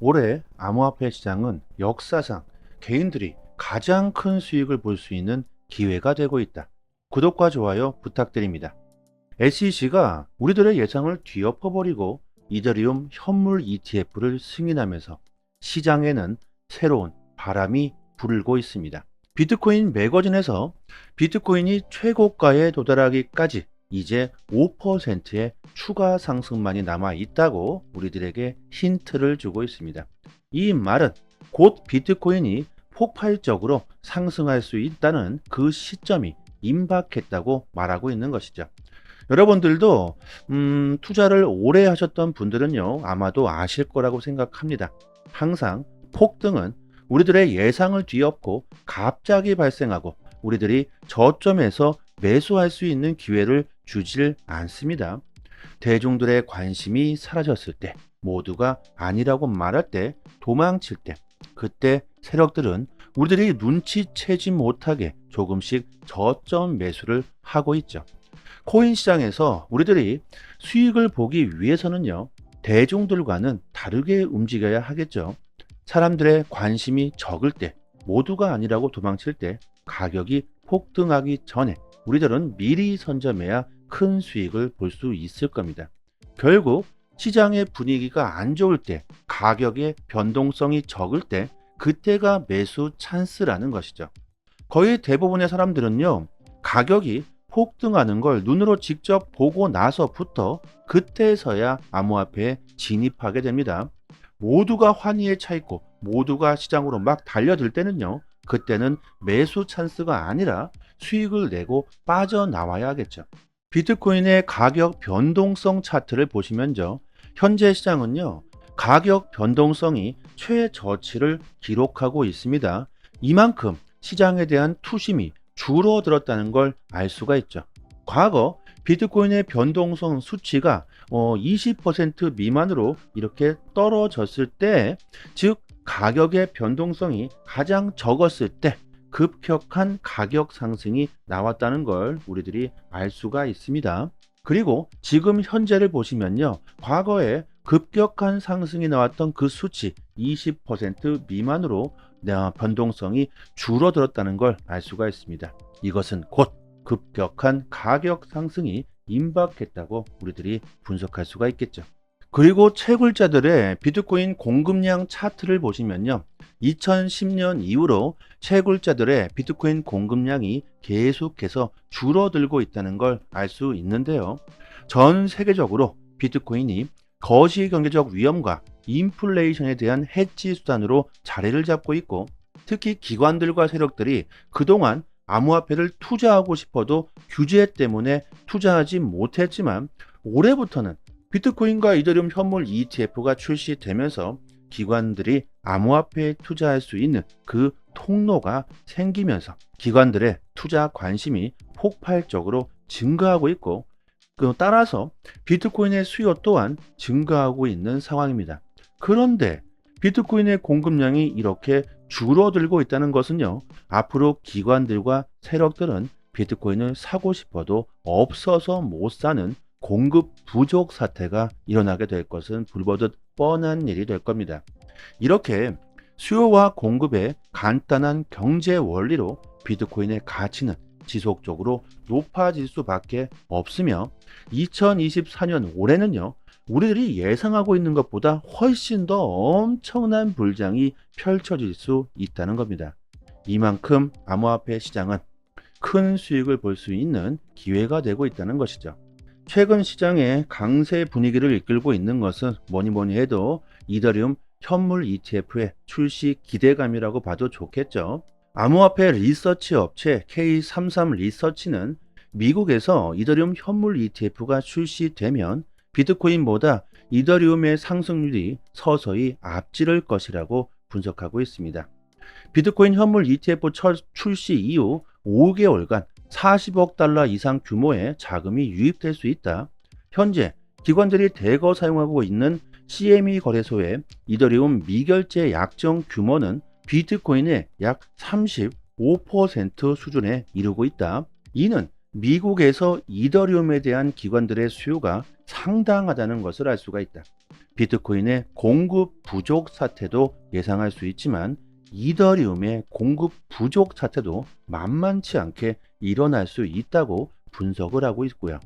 올해 암호화폐 시장은 역사상 개인들이 가장 큰 수익을 볼 수 있는 기회가 되고 있다. 구독과 좋아요 부탁드립니다. SEC가 우리들의 예상을 뒤엎어버리고 이더리움 현물 ETF를 승인하면서 시장에는 새로운 바람이 불고 있습니다. 비트코인 매거진에서 비트코인이 최고가에 도달하기까지 이제 5%의 추가 상승만이 남아 있다고 우리들에게 힌트를 주고 있습니다. 이 말은 곧 비트코인이 폭발적으로 상승할 수 있다는 그 시점이 임박했다고 말하고 있는 것이죠. 여러분들도 투자를 오래 하셨던 분들은요, 아마도 아실 거라고 생각합니다. 항상 폭등은 우리들의 예상을 뒤엎고 갑자기 발생하고 우리들이 저점에서 매수할 수 있는 기회를 주질 않습니다. 대중들의 관심이 사라졌을 때, 모두가 아니라고 말할 때, 도망칠 때, 그때 세력들은 우리들이 눈치채지 못하게 조금씩 저점 매수를 하고 있죠. 코인 시장에서 우리들이 수익을 보기 위해서는요, 대중들과는 다르게 움직여야 하겠죠. 사람들의 관심이 적을 때, 모두가 아니라고 도망칠 때, 가격이 폭등하기 전에 우리들은 미리 선점해야 큰 수익을 볼 수 있을 겁니다. 결국 시장의 분위기가 안 좋을 때, 가격의 변동성이 적을 때, 그때가 매수 찬스라는 것이죠. 거의 대부분의 사람들은요, 가격이 폭등하는 걸 눈으로 직접 보고 나서부터 그때서야 암호화폐에 진입하게 됩니다. 모두가 환희에 차 있고 모두가 시장으로 막 달려들 때는요, 그때는 매수 찬스가 아니라 수익을 내고 빠져나와야 하겠죠. 비트코인의 가격 변동성 차트를 보시면요, 현재 시장은요, 가격 변동성이 최저치를 기록하고 있습니다. 이만큼 시장에 대한 투심이 줄어들었다는 걸 알 수가 있죠. 과거 비트코인의 변동성 수치가 20% 미만으로 이렇게 떨어졌을 때, 즉 가격의 변동성이 가장 적었을 때 급격한 가격 상승이 나왔다는 걸 우리들이 알 수가 있습니다. 그리고 지금 현재를 보시면요, 과거에 급격한 상승이 나왔던 그 수치 20% 미만으로 변동성이 줄어들었다는 걸 알 수가 있습니다. 이것은 곧 급격한 가격 상승이 임박했다고 우리들이 분석할 수가 있겠죠. 그리고 채굴자들의 비트코인 공급량 차트를 보시면요, 2010년 이후로 채굴자들의 비트코인 공급량이 계속해서 줄어들고 있다는 걸 알 수 있는데요. 전 세계적으로 비트코인이 거시 경제적 위험과 인플레이션에 대한 해지 수단으로 자리를 잡고 있고, 특히 기관들과 세력들이 그동안 암호화폐를 투자하고 싶어도 규제 때문에 투자하지 못했지만, 올해부터는 비트코인과 이더리움 현물 ETF가 출시되면서 기관들이 암호화폐에 투자할 수 있는 그 통로가 생기면서 기관들의 투자 관심이 폭발적으로 증가하고 있고, 따라서 비트코인의 수요 또한 증가하고 있는 상황입니다. 그런데 비트코인의 공급량이 이렇게 줄어들고 있다는 것은요, 앞으로 기관들과 세력들은 비트코인을 사고 싶어도 없어서 못 사는 공급 부족 사태가 일어나게 될 것은 불보듯 뻔한 일이 될 겁니다. 이렇게 수요와 공급의 간단한 경제 원리로 비트코인의 가치는 지속적으로 높아질 수밖에 없으며, 2024년 올해는요, 우리들이 예상하고 있는 것보다 훨씬 더 엄청난 불장이 펼쳐질 수 있다는 겁니다. 이만큼 암호화폐 시장은 큰 수익을 볼 수 있는 기회가 되고 있다는 것이죠. 최근 시장의 강세 분위기를 이끌고 있는 것은 뭐니 해도 이더리움 현물 ETF의 출시 기대감이라고 봐도 좋겠죠. 암호화폐 리서치 업체 K33 리서치는 미국에서 이더리움 현물 ETF가 출시되면 비트코인보다 이더리움의 상승률이 서서히 앞지를 것이라고 분석하고 있습니다. 비트코인 현물 ETF 출시 이후 5개월간 40억 달러 이상 규모의 자금이 유입될 수 있다. 현재 기관들이 대거 사용하고 있는 CME 거래소의 이더리움 미결제 약정 규모는 비트코인의 약 35% 수준에 이르고 있다. 이는 미국에서 이더리움에 대한 기관들의 수요가 상당하다는 것을 알 수가 있다. 비트코인의 공급 부족 사태도 예상할 수 있지만 이더리움의 공급 부족 사태도 만만치 않게 일어날 수 있다고 분석을 하고 있고요.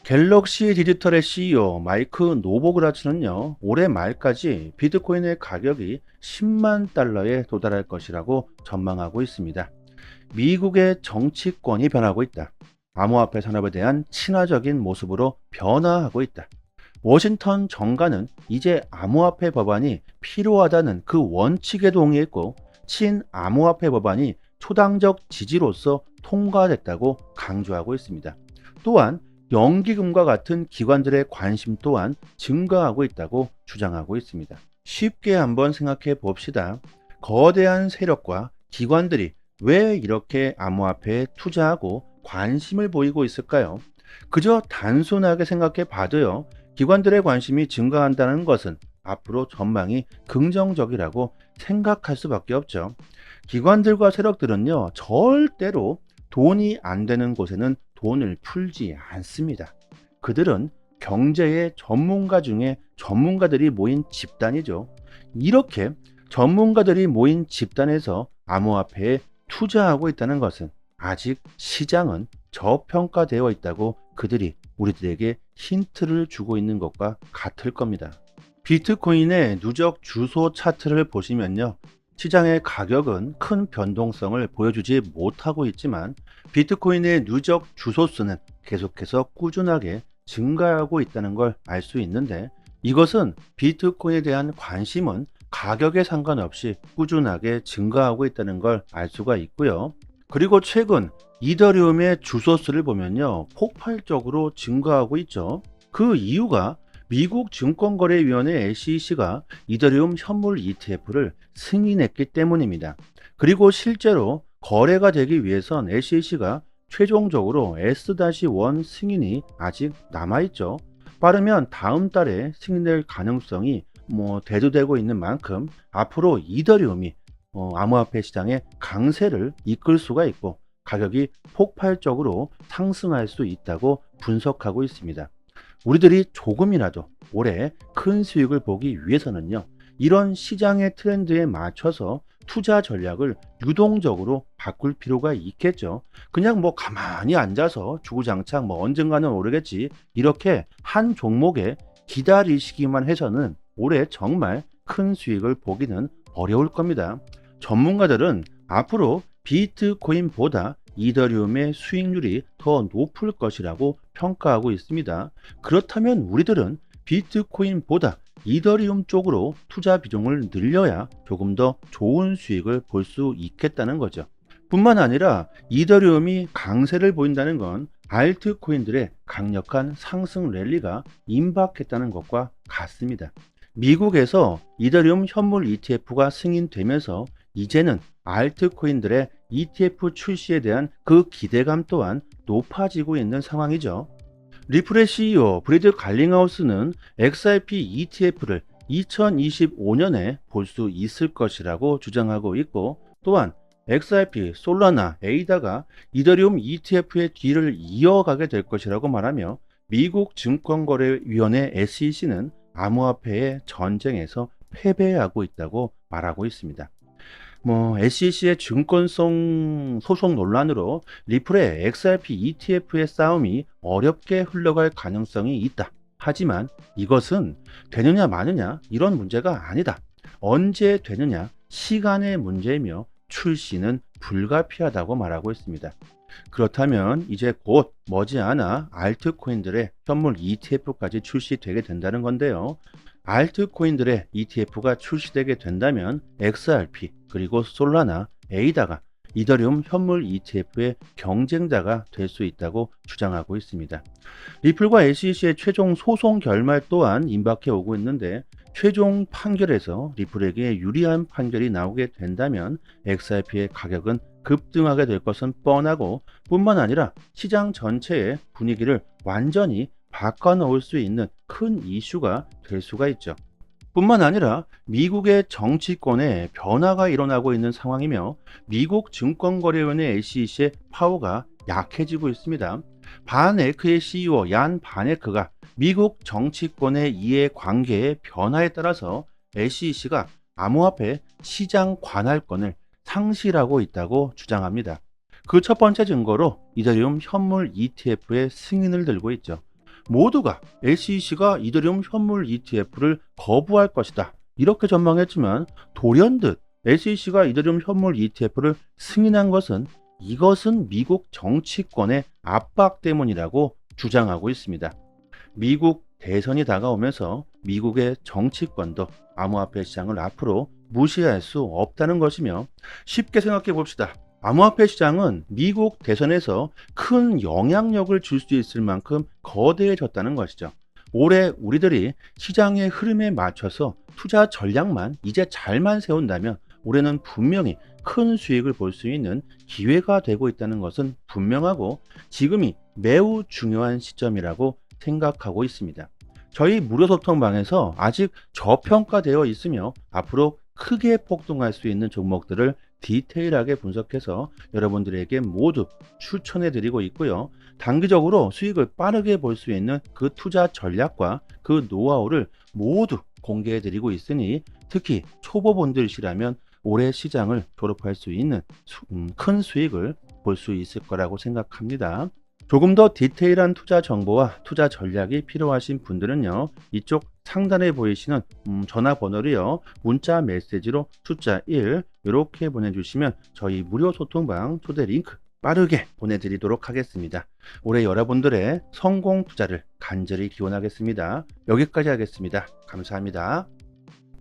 갤럭시 디지털의 CEO 마이크 노보그라츠는요, 올해 말까지 비트코인의 가격이 10만 달러에 도달할 것이라고 전망하고 있습니다. 미국의 정치권이 변하고 있다. 암호화폐 산업에 대한 친화적인 모습으로 변화하고 있다. 워싱턴 정가는 이제 암호화폐 법안이 필요하다는 그 원칙에 동의했고, 친암호화폐 법안이 초당적 지지로서 통과됐다고 강조하고 있습니다. 또한 연기금과 같은 기관들의 관심 또한 증가하고 있다고 주장하고 있습니다. 쉽게 한번 생각해 봅시다. 거대한 세력과 기관들이 왜 이렇게 암호화폐에 투자하고 관심을 보이고 있을까요? 그저 단순하게 생각해 봐도요, 기관들의 관심이 증가한다는 것은 앞으로 전망이 긍정적이라고 생각할 수밖에 없죠. 기관들과 세력들은요, 절대로 돈이 안 되는 곳에는 돈을 풀지 않습니다. 그들은 경제의 전문가 중에 전문가들이 모인 집단이죠. 이렇게 전문가들이 모인 집단에서 암호화폐에 투자하고 있다는 것은 아직 시장은 저평가되어 있다고 그들이 우리들에게 힌트를 주고 있는 것과 같을 겁니다. 비트코인의 누적 주소 차트를 보시면요, 시장의 가격은 큰 변동성을 보여주지 못하고 있지만 비트코인의 누적 주소 수는 계속해서 꾸준하게 증가하고 있다는 걸 알 수 있는데, 이것은 비트코인에 대한 관심은 가격에 상관없이 꾸준하게 증가하고 있다는 걸 알 수가 있고요. 그리고 최근 이더리움의 주소 수를 보면요, 폭발적으로 증가하고 있죠. 그 이유가 미국 증권거래위원회 SEC가 이더리움 현물 ETF를 승인했기 때문입니다. 그리고 실제로 거래가 되기 위해선 SEC가 최종적으로 S-1 승인이 아직 남아있죠. 빠르면 다음 달에 승인될 가능성이 대두되고 있는 만큼 앞으로 이더리움이 암호화폐 시장의 강세를 이끌 수가 있고 가격이 폭발적으로 상승할 수 있다고 분석하고 있습니다. 우리들이 조금이라도 올해 큰 수익을 보기 위해서는요, 이런 시장의 트렌드에 맞춰서 투자 전략을 유동적으로 바꿀 필요가 있겠죠. 그냥 가만히 앉아서 주구장창 언젠가는 오르겠지, 이렇게 한 종목에 기다리시기만 해서는 올해 정말 큰 수익을 보기는 어려울 겁니다. 전문가들은 앞으로 비트코인보다 이더리움의 수익률이 더 높을 것이라고 평가하고 있습니다. 그렇다면 우리들은 비트코인보다 이더리움 쪽으로 투자 비중을 늘려야 조금 더 좋은 수익을 볼 수 있겠다는 거죠. 뿐만 아니라 이더리움이 강세를 보인다는 건 알트코인들의 강력한 상승 랠리가 임박했다는 것과 같습니다. 미국에서 이더리움 현물 ETF가 승인되면서 이제는 알트코인들의 ETF 출시에 대한 그 기대감 또한 높아지고 있는 상황이죠. 리플의 CEO 브래드 갈링하우스는 XRP ETF를 2025년에 볼 수 있을 것이라고 주장하고 있고, 또한 XRP, 솔라나, 에이다가 이더리움 ETF의 뒤를 이어가게 될 것이라고 말하며 미국 증권거래위원회 SEC는 암호화폐의 전쟁에서 패배하고 있다고 말하고 있습니다. SEC의 증권성 소송 논란으로 리플의 XRP ETF의 싸움이 어렵게 흘러갈 가능성이 있다. 하지만 이것은 되느냐 마느냐 이런 문제가 아니다. 언제 되느냐 시간의 문제이며 출시는 불가피하다고 말하고 있습니다. 그렇다면 이제 곧 머지않아 알트코인들의 현물 ETF까지 출시되게 된다는 건데요. 알트코인들의 ETF가 출시되게 된다면 XRP 그리고 솔라나, 에이다가 이더리움 현물 ETF의 경쟁자가 될 수 있다고 주장하고 있습니다. 리플과 SEC의 최종 소송 결말 또한 임박해 오고 있는데, 최종 판결에서 리플에게 유리한 판결이 나오게 된다면 XRP의 가격은 급등하게 될 것은 뻔하고, 뿐만 아니라 시장 전체의 분위기를 완전히 바꿔놓을 수 있는 큰 이슈가 될 수가 있죠. 뿐만 아니라 미국의 정치권에 변화가 일어나고 있는 상황이며 미국 증권거래위원회 SEC의 파워가 약해지고 있습니다. 바네크의 CEO 얀 바네크가 미국 정치권의 이해관계의 변화에 따라서 SEC가 암호화폐 시장 관할권을 상실하고 있다고 주장합니다. 그 첫 번째 증거로 이더리움 현물 ETF의 승인을 들고 있죠. 모두가 SEC가 이더리움 현물 ETF를 거부할 것이다, 이렇게 전망했지만 돌연듯 SEC가 이더리움 현물 ETF를 승인한 것은 이것은 미국 정치권의 압박 때문이라고 주장하고 있습니다. 미국 대선이 다가오면서 미국의 정치권도 암호화폐 시장을 앞으로 무시할 수 없다는 것이며, 쉽게 생각해 봅시다. 암호화폐 시장은 미국 대선에서 큰 영향력을 줄 수 있을 만큼 거대해졌다는 것이죠. 올해 우리들이 시장의 흐름에 맞춰서 투자 전략만 이제 잘만 세운다면 올해는 분명히 큰 수익을 볼 수 있는 기회가 되고 있다는 것은 분명하고, 지금이 매우 중요한 시점이라고 생각하고 있습니다. 저희 무료 소통방에서 아직 저평가되어 있으며 앞으로 크게 폭등할 수 있는 종목들을 디테일하게 분석해서 여러분들에게 모두 추천해 드리고 있고요. 단기적으로 수익을 빠르게 볼 수 있는 그 투자 전략과 그 노하우를 모두 공개해 드리고 있으니, 특히 초보분들이시라면 올해 시장을 졸업할 수 있는 큰 수익을 볼 수 있을 거라고 생각합니다. 조금 더 디테일한 투자 정보와 투자 전략이 필요하신 분들은요, 이쪽 상단에 보이시는 전화번호로요, 문자 메시지로 숫자 1 이렇게 보내주시면 저희 무료 소통방 초대 링크 빠르게 보내드리도록 하겠습니다. 올해 여러분들의 성공 투자를 간절히 기원하겠습니다. 여기까지 하겠습니다. 감사합니다.